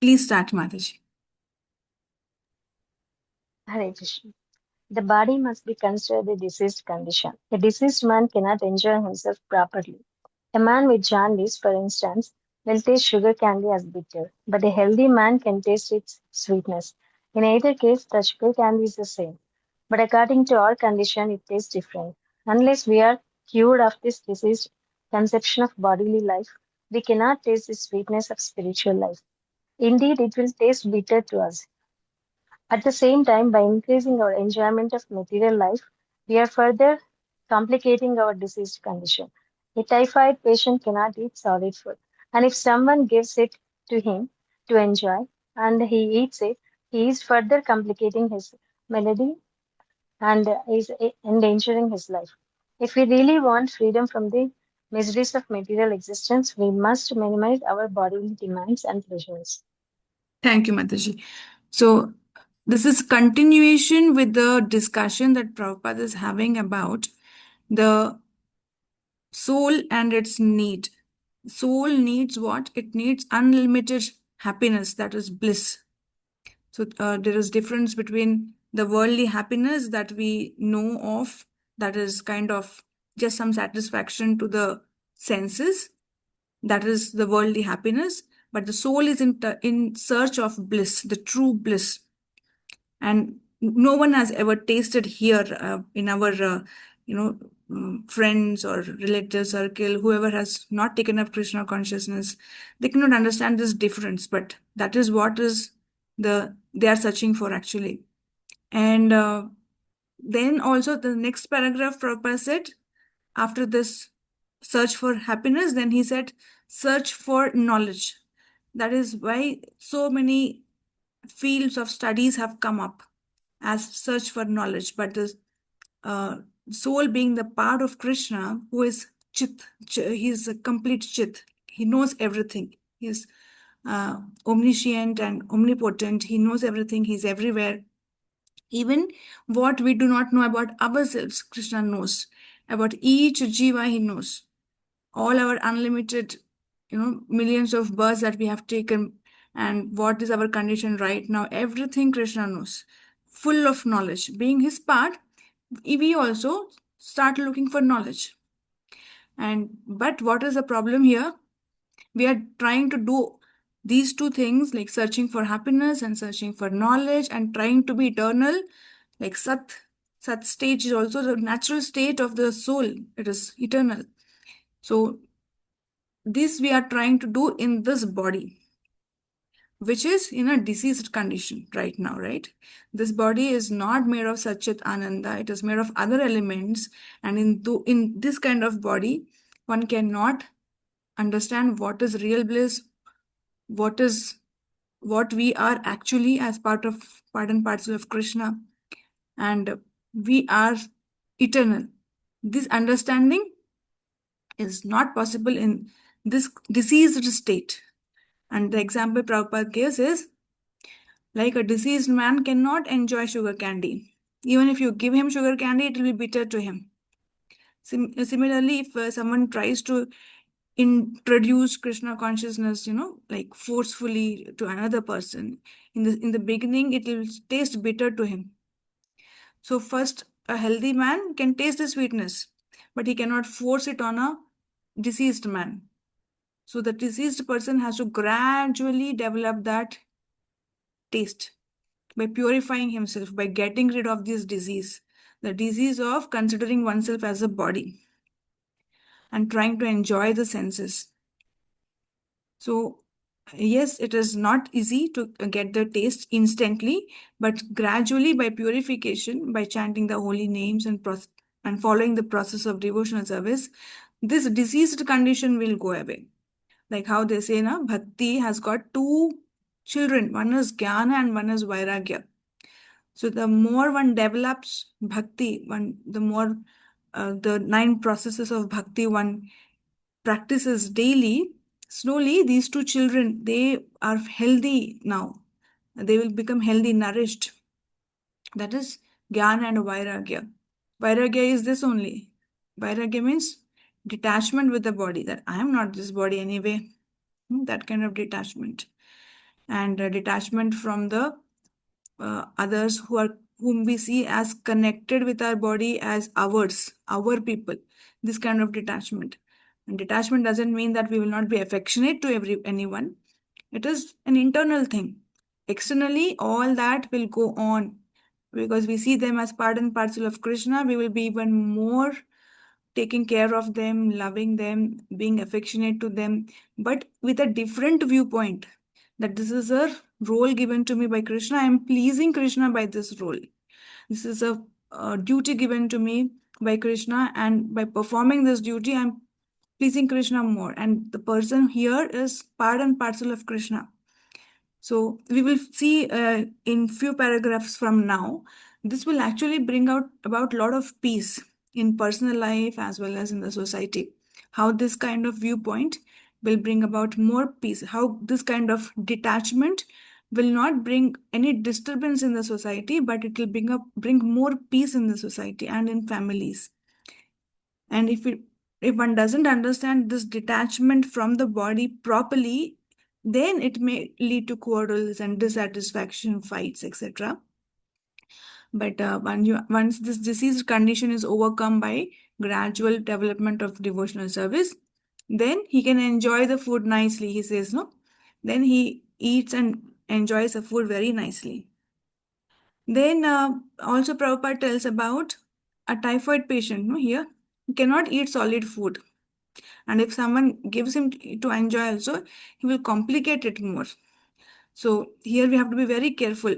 Please start, Mataji. Hare Krishna. The body must be considered a diseased condition. A diseased man cannot enjoy himself properly. A man with jaundice, for instance, will taste sugar candy as bitter, but a healthy man can taste its sweetness. In either case, the sugar candy is the same, but according to our condition, it tastes different. Unless we are cured of this diseased conception of bodily life, we cannot taste the sweetness of spiritual life. Indeed, it will taste bitter to us. At the same time, by increasing our enjoyment of material life, we are further complicating our diseased condition. A typhoid patient cannot eat solid food, and if someone gives it to him to enjoy and he eats it, he is further complicating his malady and is endangering his life. If we really want freedom from the miseries of material existence, we must minimize our bodily demands and pleasures. Thank you, Mataji. So, this is continuation with the discussion that Prabhupada is having about the soul and its need. Soul needs what? It needs unlimited happiness, that is bliss. So there is difference between the worldly happiness that we know of, that is kind of just some satisfaction to the senses, that is the worldly happiness, but the soul is in search of bliss, the true bliss. And no one has ever tasted here in our friends or relative circle, whoever has not taken up Krishna consciousness, they cannot understand this difference, but that is what is they are searching for actually. And then also the next paragraph Prabhupada said, after this search for happiness, then he said search for knowledge. That is why so many fields of studies have come up as search for knowledge. But the uh, soul being the part of Krishna, who is Chit, he is a complete Chit. He knows everything. He is omniscient and omnipotent. He knows everything. He's everywhere. Even what we do not know about ourselves, Krishna knows. About each jiva, he knows. All our unlimited, millions of births that we have taken, and what is our condition right now, everything Krishna knows. Full of knowledge. Being his part, we also start looking for knowledge. But what is the problem here? We are trying to do these two things, like searching for happiness and searching for knowledge and trying to be eternal, like sat stage is also the natural state of the soul. It is eternal. So this we are trying to do in this body, which is in a diseased condition right now, right? This body is not made of Satchit Ananda, it is made of other elements. And in this kind of body, one cannot understand what is real bliss, what we are actually as part and parcel of Krishna, and we are eternal. This understanding is not possible in this diseased state. And the example Prabhupada gives is like a diseased man cannot enjoy sugar candy. Even if you give him sugar candy, it will be bitter to him. Similarly, if someone tries to introduce Krishna consciousness, like forcefully to another person, in the beginning, it will taste bitter to him. So first, a healthy man can taste the sweetness, but he cannot force it on a diseased man. So the diseased person has to gradually develop that taste by purifying himself, by getting rid of this disease, the disease of considering oneself as a body and trying to enjoy the senses. So, yes, it is not easy to get the taste instantly, but gradually by purification, by chanting the holy names and following the process of devotional service, this diseased condition will go away. Like how they say, na, Bhakti has got two children, one is Jnana and one is Vairagya. So the more one develops bhakti, the more the 9 processes of bhakti one practices daily, slowly these two children, they are healthy now. They will become healthy, nourished. That is Jnana and Vairagya. Vairagya is this only. Vairagya means detachment with the body, that I am not this body anyway. That kind of detachment. and detachment from the others whom we see as connected with our body as ours, our people. This kind of detachment. And detachment doesn't mean that we will not be affectionate to anyone. It is an internal thing. Externally, all that will go on because we see them as part and parcel of Krishna. We will be even more taking care of them, loving them, being affectionate to them, but with a different viewpoint that this is a role given to me by Krishna. I am pleasing Krishna by this role. This is a duty given to me by Krishna, and by performing this duty, I'm pleasing Krishna more. And the person here is part and parcel of Krishna. So we will see in few paragraphs from now, this will actually bring out about a lot of peace in personal life as well as in the society. How this kind of viewpoint will bring about more peace. How this kind of detachment will not bring any disturbance in the society, but it will bring more peace in the society and in families. And if one doesn't understand this detachment from the body properly, then it may lead to quarrels and dissatisfaction, fights, etc. But once this diseased condition is overcome by gradual development of devotional service, then he can enjoy the food nicely. He says, no, then he eats and enjoys the food very nicely. Then also Prabhupada tells about a typhoid patient. No, here he cannot eat solid food, and if someone gives him to enjoy also, he will complicate it more. So here we have to be very careful.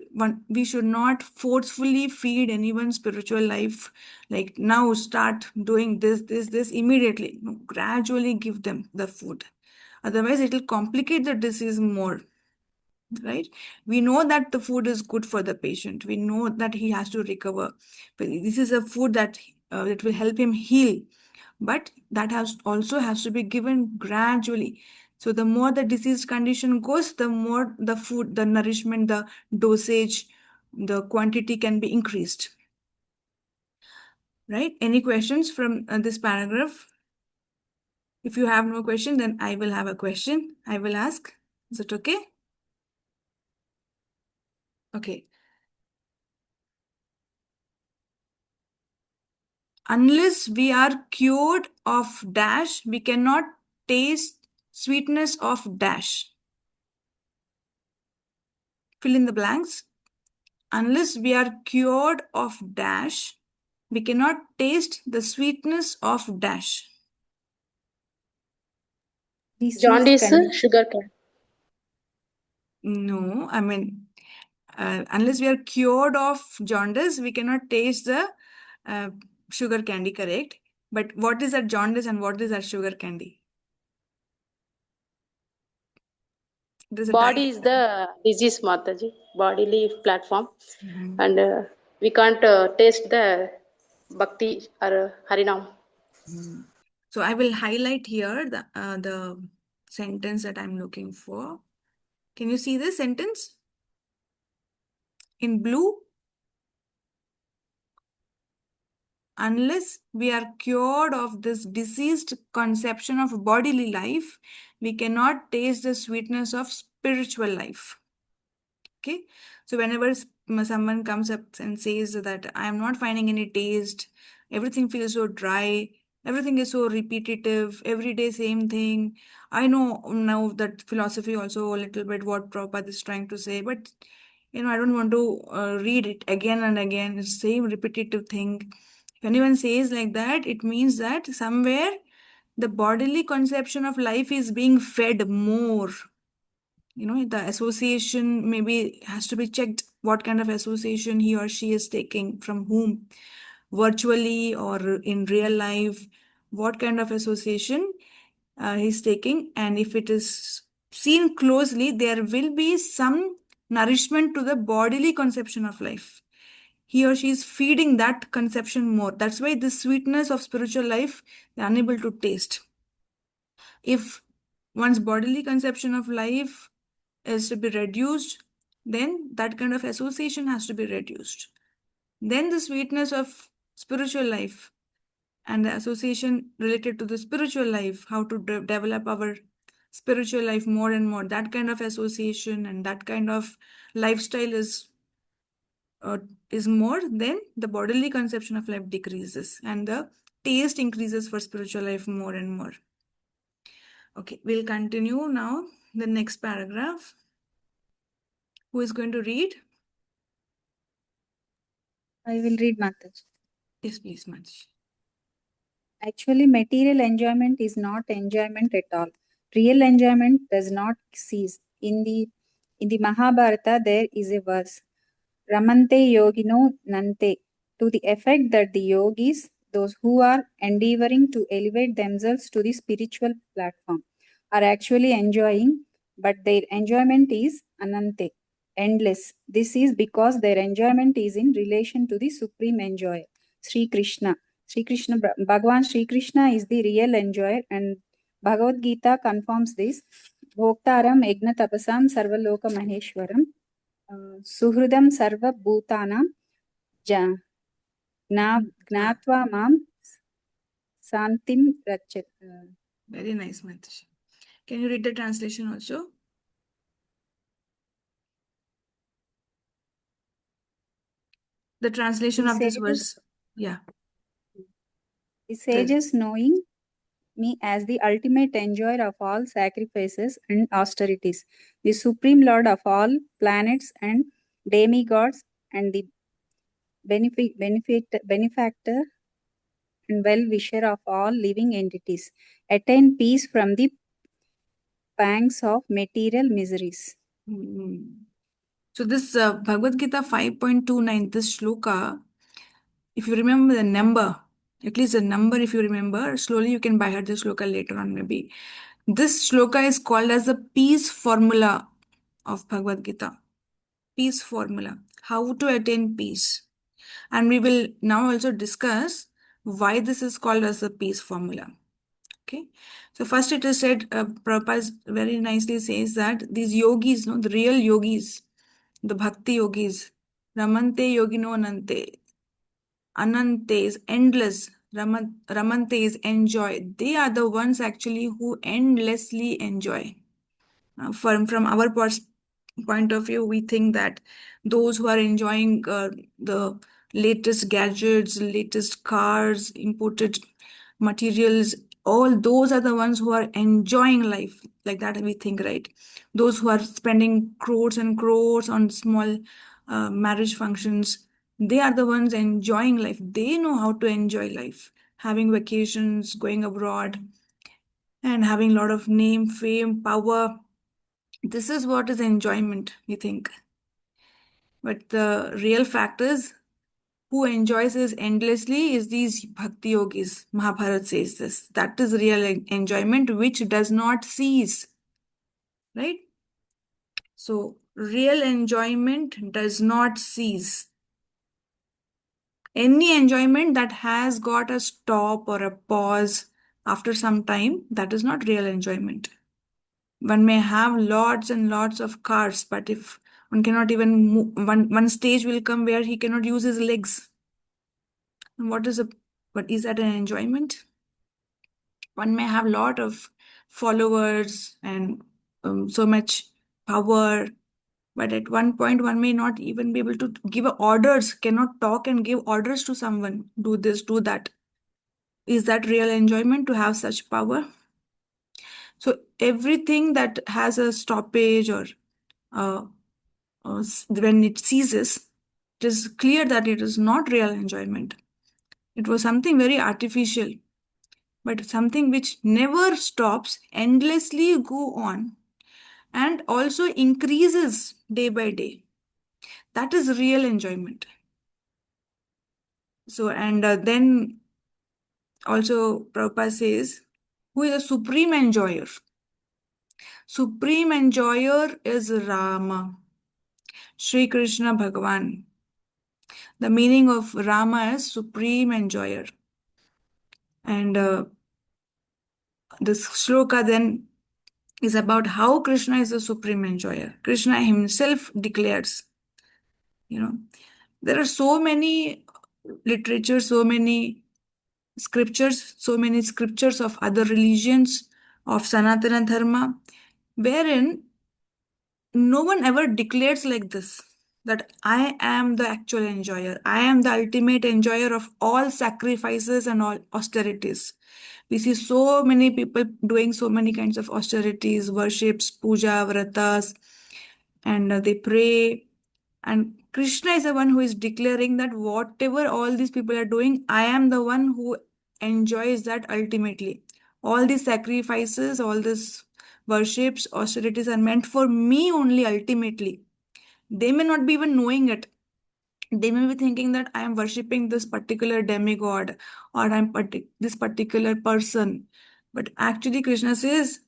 We should not forcefully feed anyone's spiritual life, like now start doing this immediately. No, gradually give them the food. Otherwise, it will complicate the disease more, right? We know that the food is good for the patient. We know that he has to recover. But this is a food that it will help him heal. But that has to be given gradually. So the more the disease condition goes, the more the food, the nourishment, the dosage, the quantity can be increased. Right? Any questions from this paragraph? If you have no question, then I will have a question. I will ask. Is it okay? Okay. Unless we are cured of dash, we cannot taste sweetness of dash. Fill in the blanks. Unless we are cured of dash, we cannot taste the sweetness of dash. Diseased Jaundice, condition. sugar cane. No, I mean, unless we are cured of jaundice, we cannot taste the uh, sugar candy, correct? But what is that jaundice and what is that sugar candy? There's a Body diet. is the disease, Mataji, bodily platform, Mhm. and we can't taste the bhakti or harinam. Mhm. So I will highlight here the sentence that I'm looking for. Can you see this sentence in blue? Unless we are cured of this diseased conception of bodily life, we cannot taste the sweetness of spiritual life. Okay, so whenever someone comes up and says that I am not finding any taste, everything feels so dry, everything is so repetitive, every day same thing. I know now that philosophy also a little bit what Prabhupada is trying to say, but I don't want to read it again and again. It's same repetitive thing. If anyone says like that, it means that somewhere the bodily conception of life is being fed more. The association maybe has to be checked, what kind of association he or she is taking, from whom, virtually or in real life, what kind of association he's taking. And if it is seen closely, there will be some nourishment to the bodily conception of life. He or she is feeding that conception more. That's why the sweetness of spiritual life they're unable to taste. If one's bodily conception of life is to be reduced, then that kind of association has to be reduced. Then the sweetness of spiritual life and the association related to the spiritual life, how to develop our spiritual life more and more. That kind of association and that kind of lifestyle uh, is more, then the bodily conception of life decreases and the taste increases for spiritual life more and more. Okay, we'll continue now. The next paragraph. Who is going to read? I will read, Mataji. Yes, please, Manj. Actually, material enjoyment is not enjoyment at all. Real enjoyment does not cease. In the Mahabharata, there is a verse, Ramante Yogino Nante, to the effect that the yogis, those who are endeavoring to elevate themselves to the spiritual platform, are actually enjoying, but their enjoyment is Anante, endless. This is because their enjoyment is in relation to the supreme enjoyer, Sri Krishna. Bhagavan Sri Krishna is the real enjoyer, and Bhagavad Gita confirms this. Bhoktaram Egna Tapasam Sarvaloka Maheshwaram Suhridam Sarva Bhutanam Gnatva Mam Santim Rachat. Very nice, Manj. Can you read the translation also? The translation of this verse. Yeah. The sages, knowing me as the ultimate enjoyer of all sacrifices and austerities, the supreme lord of all planets and demigods, and the benefactor and well-wisher of all living entities, attain peace from the pangs of material miseries. So this Bhagavad Gita 5.29, this shloka, if you remember the number, at least the number if you remember, slowly you can buy her the shloka later on maybe. This shloka is called as the peace formula of Bhagavad Gita. Peace formula. How to attain peace. And we will now also discuss why this is called as the peace formula. Okay. So first it is said, Prabhupada very nicely says that these yogis, no, the real yogis, the bhakti yogis, Ramante yogino nante, Anante is endless, Ramante is enjoy. They are the ones actually who endlessly enjoy. From our point of view, we think that those who are enjoying the latest gadgets, latest cars, imported materials, all those are the ones who are enjoying life. Like that, we think, right? Those who are spending crores and crores on small marriage functions, they are the ones enjoying life. They know how to enjoy life, having vacations, going abroad, and having a lot of name, fame, power. This is what is enjoyment, we think. But the real fact is, who enjoys this endlessly is these bhakti yogis. Mahabharata says this. That is real enjoyment which does not cease. Right? So, real enjoyment does not cease. Any enjoyment that has got a stop or a pause after some time, that is not real enjoyment. One may have lots and lots of cars, but if one cannot even move, one stage will come where he cannot use his legs. And what is that an enjoyment? One may have lot of followers and so much power, but at one point one may not even be able to give orders, cannot talk and give orders to someone, do this, do that. Is that real enjoyment to have such power? So everything that has a stoppage or uh, when it ceases, it is clear that it is not real enjoyment. It was something very artificial, but something which never stops, endlessly go on, and also increases day by day. That is real enjoyment. So, and then also Prabhupada says, who is a supreme enjoyer? Supreme enjoyer is Rama, Sri Krishna Bhagavan. The meaning of Rama is supreme enjoyer. And this shloka then is about how Krishna is the supreme enjoyer. Krishna himself declares, there are so many literature, so many scriptures of other religions of Sanatana Dharma, wherein no one ever declares like this, that I am the actual enjoyer. I am the ultimate enjoyer of all sacrifices and all austerities. We see so many people doing so many kinds of austerities, worships, puja, vratas, and they pray. And Krishna is the one who is declaring that whatever all these people are doing, I am the one who enjoys that ultimately. All these sacrifices, all these worships, austerities are meant for me only ultimately. They may not be even knowing it. They may be thinking that I am worshipping this particular demigod or this particular person. But actually, Krishna says,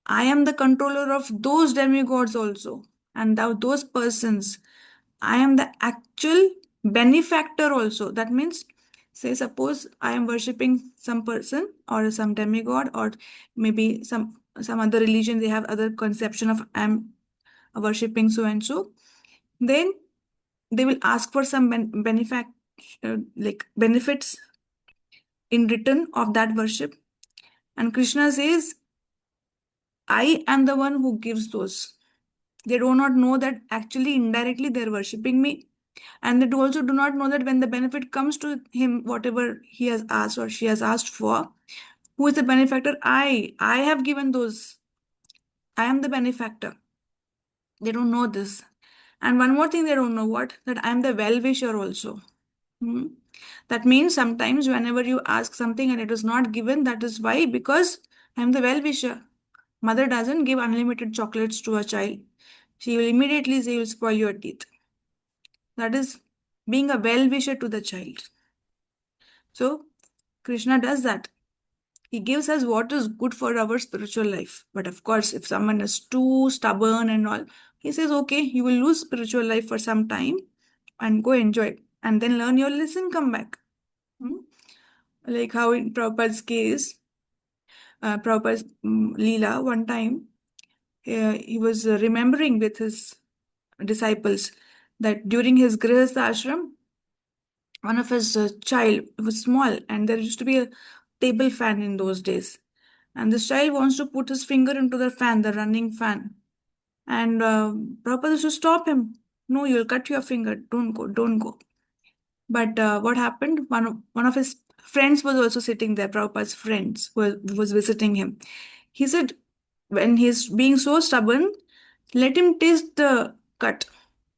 I am the controller of those demigods also, and those persons. I am the actual benefactor also. That means, say, suppose I am worshipping some person or some demigod, or maybe some other religion, they have other conception of I'm worshipping so and so. Then they will ask for some like benefits in return of that worship. And Krishna says, I am the one who gives those. They do not know that actually indirectly they're worshipping me. And they also do not know that when the benefit comes to him, whatever he has asked or she has asked for, who is the benefactor? I have given those. I am the benefactor. They don't know this. And one more thing they don't know, what? That I am the well-wisher also. Hmm. That means sometimes whenever you ask something and it is not given, that is why, because I am the well-wisher. Mother doesn't give unlimited chocolates to a child. She will immediately say, you will spoil your teeth. That is being a well-wisher to the child. So Krishna does that. He gives us what is good for our spiritual life. But of course, if someone is too stubborn and all, he says, okay, you will lose spiritual life for some time and go enjoy it. And then learn your lesson, come back. Hmm? Like how in Prabhupada's case, Prabhupada's Leela, one time, he was remembering with his disciples that during his Grihastha ashram, one of his child was small, and there used to be a table fan in those days. And this child wants to put his finger into the fan, the running fan. And Prabhupada used to stop him. No, you'll cut your finger. Don't go, don't go. But what happened? One of his friends was also sitting there, Prabhupada's friends was visiting him. He said, when he's being so stubborn, let him taste the cut.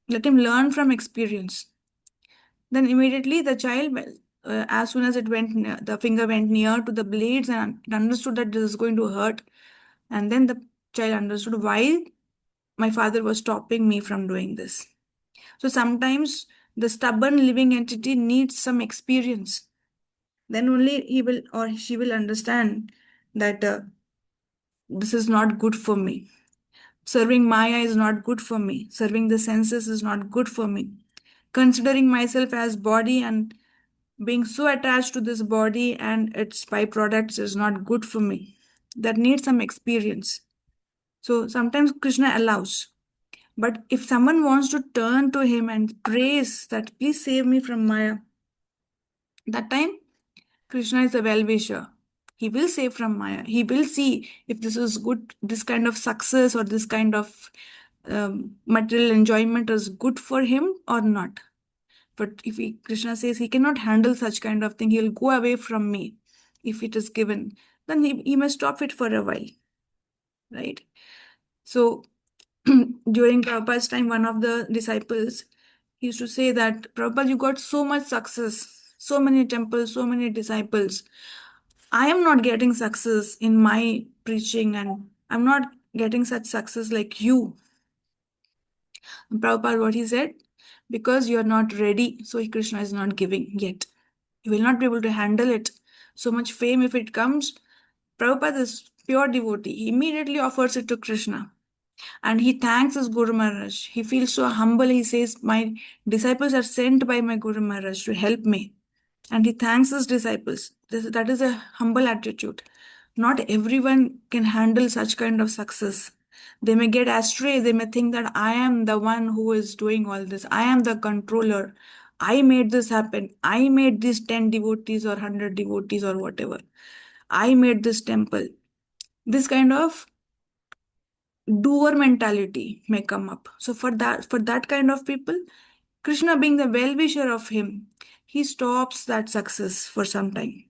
Let him learn from experience. Then immediately the child, well, as soon as the finger went near to the blades and it understood that this is going to hurt. And then the child understood why my father was stopping me from doing this. So sometimes the stubborn living entity needs some experience. Then only he will or she will understand that this is not good for me. Serving Maya is not good for me. Serving the senses is not good for me. Considering myself as body and being so attached to this body and its byproducts is not good for me. That needs some experience. So sometimes Krishna allows. But if someone wants to turn to him and praise that, please save me from Maya, that time Krishna is a well-wisher. He will save from Maya. He will see if this is good, this kind of success or this kind of material enjoyment is good for him or not. But if Krishna says he cannot handle such kind of thing, he'll go away from me if it is given, then he must stop it for a while, right? So during Prabhupada's time, one of the disciples he used to say that, Prabhupada, you got so much success, so many temples, so many disciples. I am not getting success in my preaching and I'm not getting such success like you. And Prabhupada, what he said, because you are not ready, so Krishna is not giving yet. You will not be able to handle it. So much fame, if it comes, Prabhupada is pure devotee. He immediately offers it to Krishna. And he thanks his Guru Maharaj. He feels so humble. He says, my disciples are sent by my Guru Maharaj to help me. And he thanks his disciples. That is a humble attitude. Not everyone can handle such kind of success. They may get astray. They may think that I am the one who is doing all this. I am the controller. I made this happen. I made these 10 devotees or 100 devotees or whatever. I made this temple. this kind of doer mentality may come up. So for that kind of people, Krishna being the well-wisher of him, he stops that success for some time.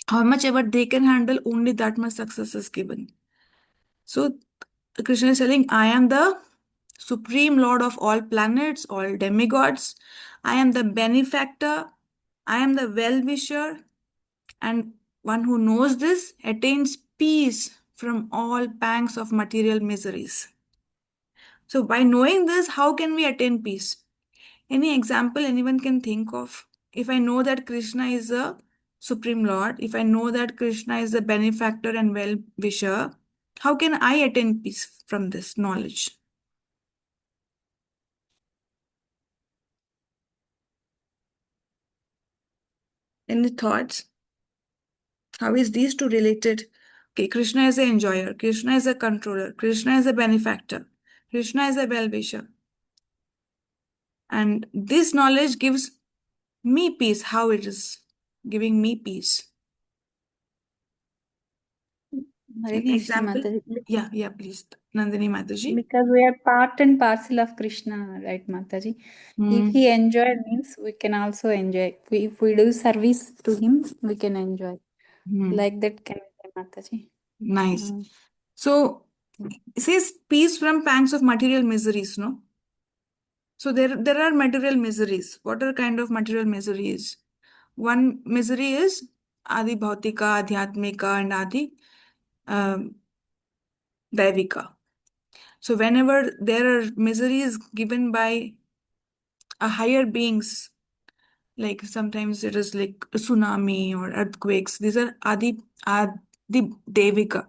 How much ever they can handle, only that much success is given. So Krishna is telling, I am the supreme lord of all planets, all demigods. I am the benefactor. I am the well-wisher. And one who knows this attains peace from all pangs of material miseries. So by knowing this, how can we attain peace? Any example anyone can think of? If I know that Krishna is a Supreme Lord, if I know that Krishna is a benefactor and well wisher, how can I attain peace from this knowledge? Any thoughts? How is these two related? Okay, Krishna is the enjoyer, Krishna is a controller, Krishna is a benefactor, Krishna is a well wisher. And this knowledge gives me peace. How it is giving me peace? Hare Any Krishna example? Mataji. Yeah, please. Nandini Mataji. Because we are part and parcel of Krishna, right, Mataji? If Hmm. he enjoyed means we can also enjoy. If we do service to him, we can enjoy. Hmm. Like that can be Mataji. Nice. Mm. So it says peace from pangs of material miseries, no? So there are material miseries. What are kind of material miseries? One misery is Adi Bhautika, Adhyatmika, and Adi um, Daivika. So whenever there are miseries given by a higher beings, like sometimes it is like a tsunami or earthquakes, these are Adi Devika.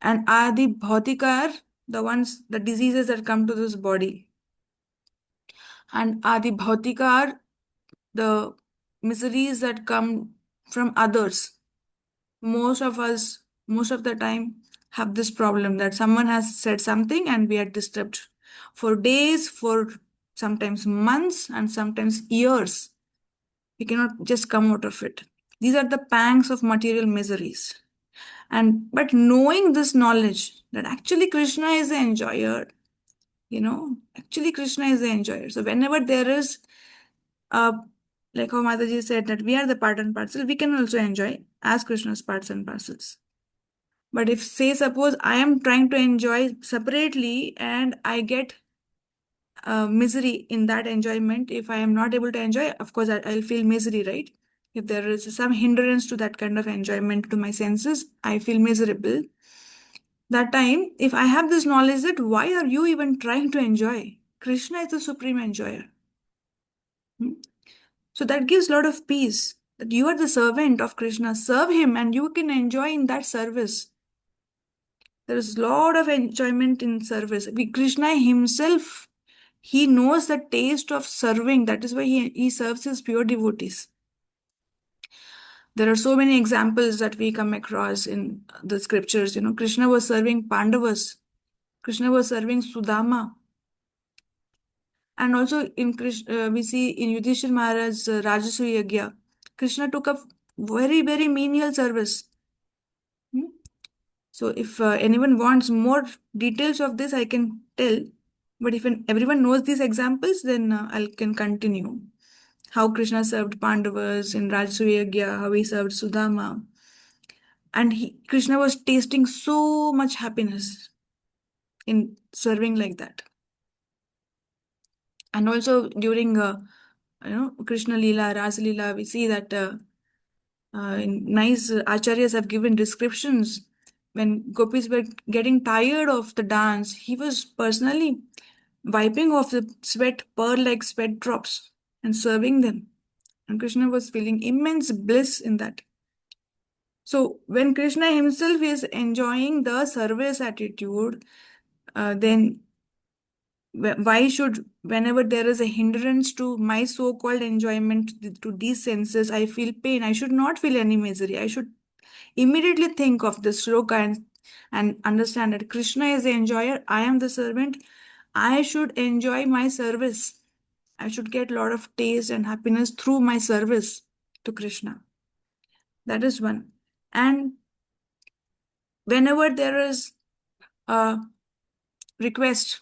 And Adi Bhautika are the ones, the diseases that come to this body. And Adi Bhautika are the miseries that come from others. Most of us, most of the time, have this problem that someone has said something and we are disturbed for days, for sometimes months, and sometimes years. We cannot just come out of it. These are the pangs of material miseries. And but knowing this knowledge that actually Krishna is the enjoyer, actually Krishna is the enjoyer. So whenever there is uh like how Mataji said that we are the part and parcel, we can also enjoy as Krishna's parts and parcels. But if say suppose I am trying to enjoy separately and I get misery in that enjoyment, if I am not able to enjoy, of course I'll feel misery, right? If there is some hindrance to that kind of enjoyment to my senses, I feel miserable. That time, if I have this knowledge that why are you even trying to enjoy? Krishna is the supreme enjoyer. Hmm? So that gives a lot of peace that you are the servant of Krishna. Serve him and you can enjoy in that service. There is a lot of enjoyment in service. Krishna himself, he knows the taste of serving. That is why he serves his pure devotees. There are so many examples that we come across in the scriptures. Krishna was serving Pandavas. Krishna was serving Sudama. And also in Krishna, we see in Yudhishthir Maharaj's Rajasuya Yagya, Krishna took up very, very menial service. Hmm? So if anyone wants more details of this, I can tell. But if everyone knows these examples, then I can continue. How Krishna served Pandavas in Rajasuya Yagya, how he served Sudama. And Krishna was tasting so much happiness in serving like that. And also during Krishna Leela, Rasa Leela, we see that nice acharyas have given descriptions. When gopis were getting tired of the dance, he was personally wiping off the sweat, pearl-like sweat drops, and serving them. And Krishna was feeling immense bliss in that. So when Krishna himself is enjoying the service attitude, then why should, whenever there is a hindrance to my so-called enjoyment to these senses, I feel pain? I should not feel any misery. I should immediately think of this shloka and understand that Krishna is the enjoyer, I am the servant. I should enjoy my service. I should get a lot of taste and happiness through my service to Krishna. That is one. And whenever there is a request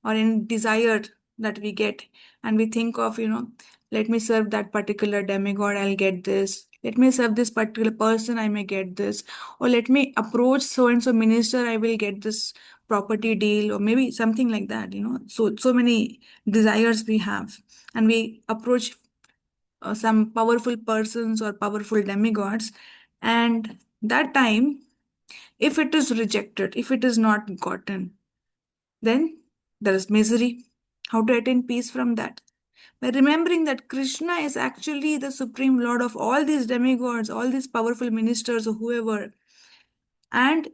or any desire that we get, and we think of, let me serve that particular demigod, I'll get this. Let me serve this particular person, I may get this. Or let me approach so and so minister, I will get this property deal, or maybe something like that. So many desires we have, and we approach some powerful persons or powerful demigods, and that time, if it is rejected, if it is not gotten, then there is misery. How to attain peace from that? By remembering that Krishna is actually the supreme lord of all these demigods, all these powerful ministers, or whoever. And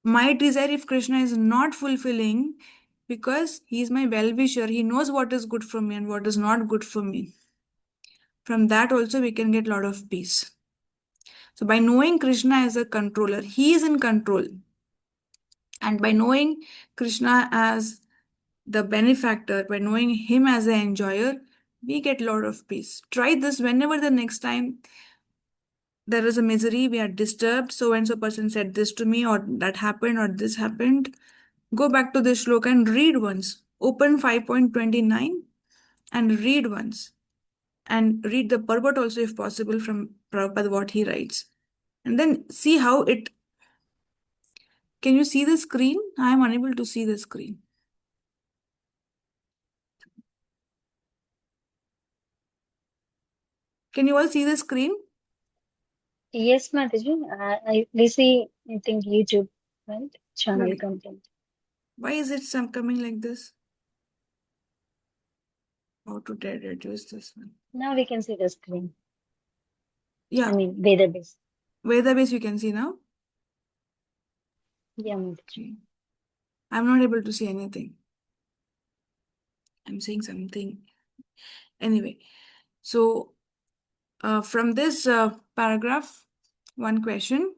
my desire, if Krishna is not fulfilling, because he is my well wisher, he knows what is good for me and what is not good for me. From that also we can get a lot of peace. So by knowing Krishna as a controller, he is in control. And by knowing Krishna as the benefactor, by knowing him as an enjoyer, we get a lot of peace. Try this whenever the next time there is a misery, we are disturbed, so and so person said this to me, or that happened, or this happened. Go back to this shloka and read once. Open 5.29 and read once. And read the purport also, if possible, from Prabhupada, what he writes. And then see how it. Can you see the screen? I am unable to see the screen. Can you all see the screen? Yes, Mataji. We see, I think, YouTube, right? Channel Right. content. Why is it some coming like this? How to reduce this one? Now we can see the screen. Yeah. I mean, database. Database you can see now. Yeah, Mataji. Okay. I'm not able to see anything. I'm saying something. Anyway, so from this paragraph, one question.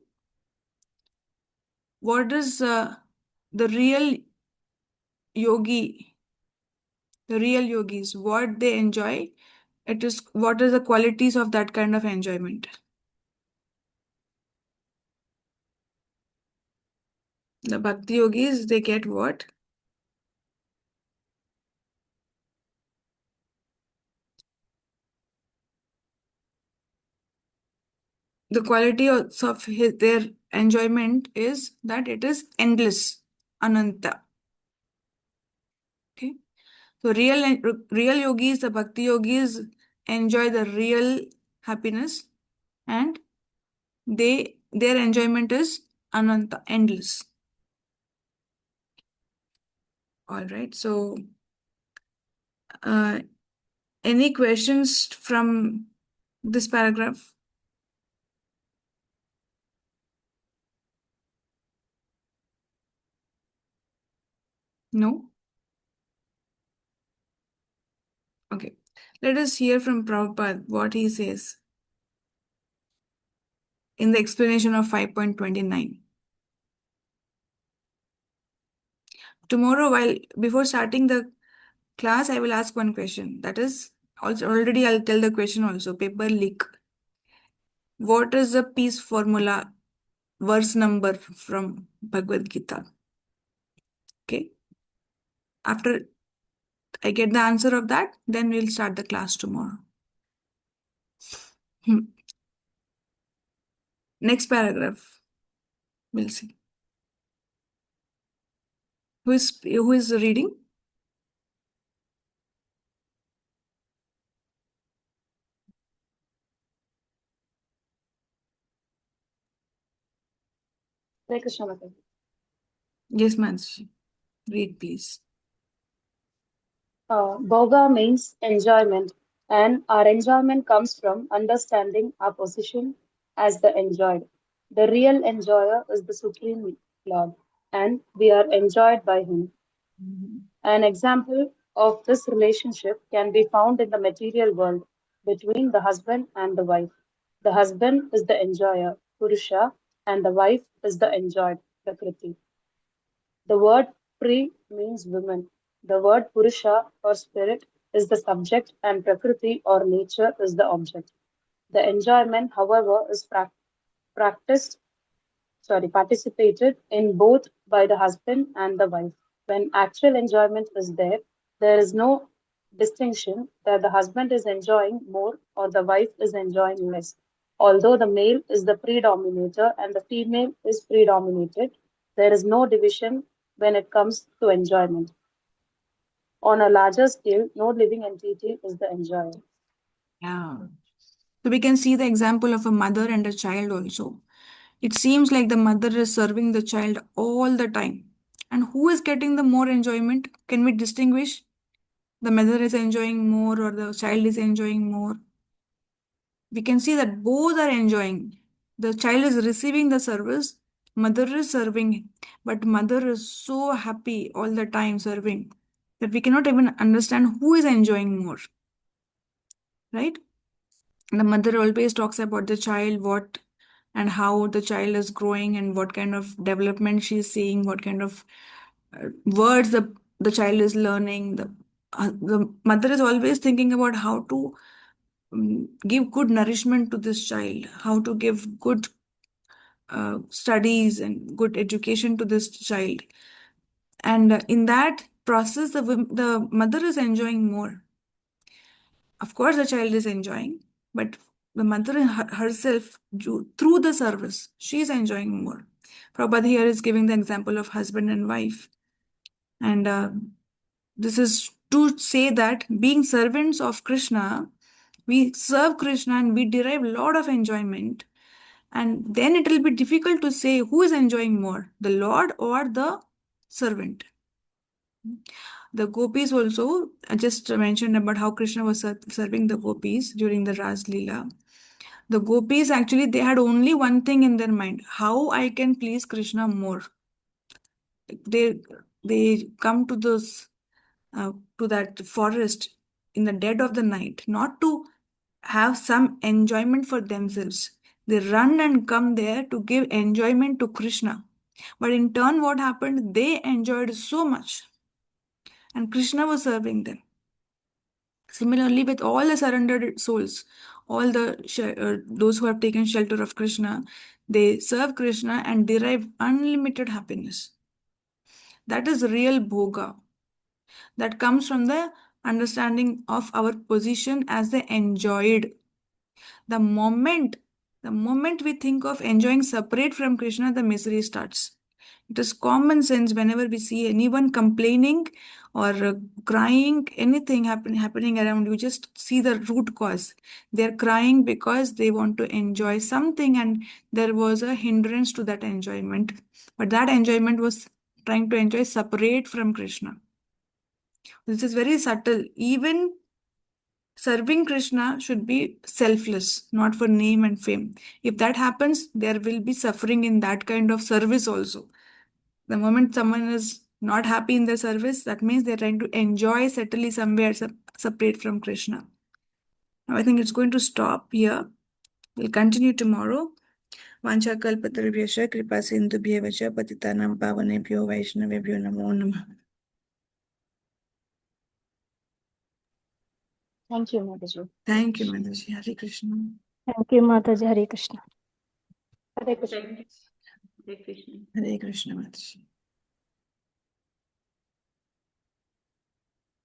What is the real yogi, the real yogis, what they enjoy? It is, what are the qualities of that kind of enjoyment? The bhakti yogis, they get what? The quality of their enjoyment is that it is endless, ananta. Okay, so real yogis, the bhakti yogis, enjoy the real happiness, and their enjoyment is ananta, endless. All right. So, any questions from this paragraph? No. Okay. Let us hear from Prabhupada what he says in the explanation of 5.29. Tomorrow, before starting the class, I will ask one question. That is, also already I'll tell the question also. Paper leak. What is the peace formula, verse number from Bhagavad Gita? Okay. After I get the answer of that, then we'll start the class tomorrow. Next paragraph. We'll see. Who is reading? Hare Krishna Mataji. Yes, Mansi. Read, please. Bhoga means enjoyment, and our enjoyment comes from understanding our position as the enjoyed. The real enjoyer is the Supreme Lord, and we are enjoyed by Him. An example of this relationship can be found in the material world between the husband and the wife. The husband is the enjoyer, Purusha, and the wife is the enjoyed, Prakriti. The word Pri means woman. The word Purusha or spirit is the subject and Prakriti or nature is the object. The enjoyment, however, is practiced participated in both by the husband and the wife. When actual enjoyment is there, there is no distinction that the husband is enjoying more or the wife is enjoying less. Although the male is the predominator and the female is predominated, there is no division when it comes to enjoyment. On a larger scale, no living entity is the enjoyer. Yeah. So we can see the example of a mother and a child also. It seems like the mother is serving the child all the time. And who is getting the more enjoyment? Can we distinguish? The mother is enjoying more or the child is enjoying more? We can see that both are enjoying. The child is receiving the service, mother is serving, but mother is so happy all the time serving that we cannot even understand who is enjoying more, right? The mother always talks about the child, what and how the child is growing and what kind of development she is seeing, what kind of words the child is learning. The mother is always thinking about how to give good nourishment to this child, how to give good studies and good education to this child. And in that process, the mother is enjoying more. Of course, the child is enjoying, but the mother herself, through the service, she is enjoying more. Prabhupada here is giving the example of husband and wife. And this is to say that being servants of Krishna, we serve Krishna and we derive a lot of enjoyment. And then it will be difficult to say who is enjoying more, the Lord or the servant. The gopis also, I just mentioned about how Krishna was serving the gopis during the Ras Leela. The gopis actually, they had only one thing in their mind, how I can please Krishna more. They come to this to that forest in the dead of the night, not to have some enjoyment for themselves. They run and come there to give enjoyment to Krishna. But in turn, what happened? They enjoyed so much, and Krishna was serving them. Similarly, with all the surrendered souls, all those who have taken shelter of Krishna, they serve Krishna and derive unlimited happiness. That is real bhoga. That comes from the understanding of our position as the enjoyed. The moment, the moment we think of enjoying separate from Krishna, the misery starts. It is common sense whenever we see anyone complaining or crying, anything happening around you, just see the root cause. They're crying because they want to enjoy something and there was a hindrance to that enjoyment. But that enjoyment was trying to enjoy separate from Krishna. This is very subtle. Even serving Krishna should be selfless, not for name and fame. If that happens, there will be suffering in that kind of service also. The moment someone is not happy in their service, that means they're trying to enjoy subtly somewhere separate from Krishna. Now I think it's going to stop here. We'll continue tomorrow. Vancha kalpatarubhyascha kripa sindhubhyev cha patitanam pavanebhyo vaishnavebhyo namo namah. Thank you, Mataji. Thank you, Mataji. Hare Krishna. Thank you, Mataji. Hare Krishna. Hare Krishna. Hare Krishna. Hare Krishna, Mataji.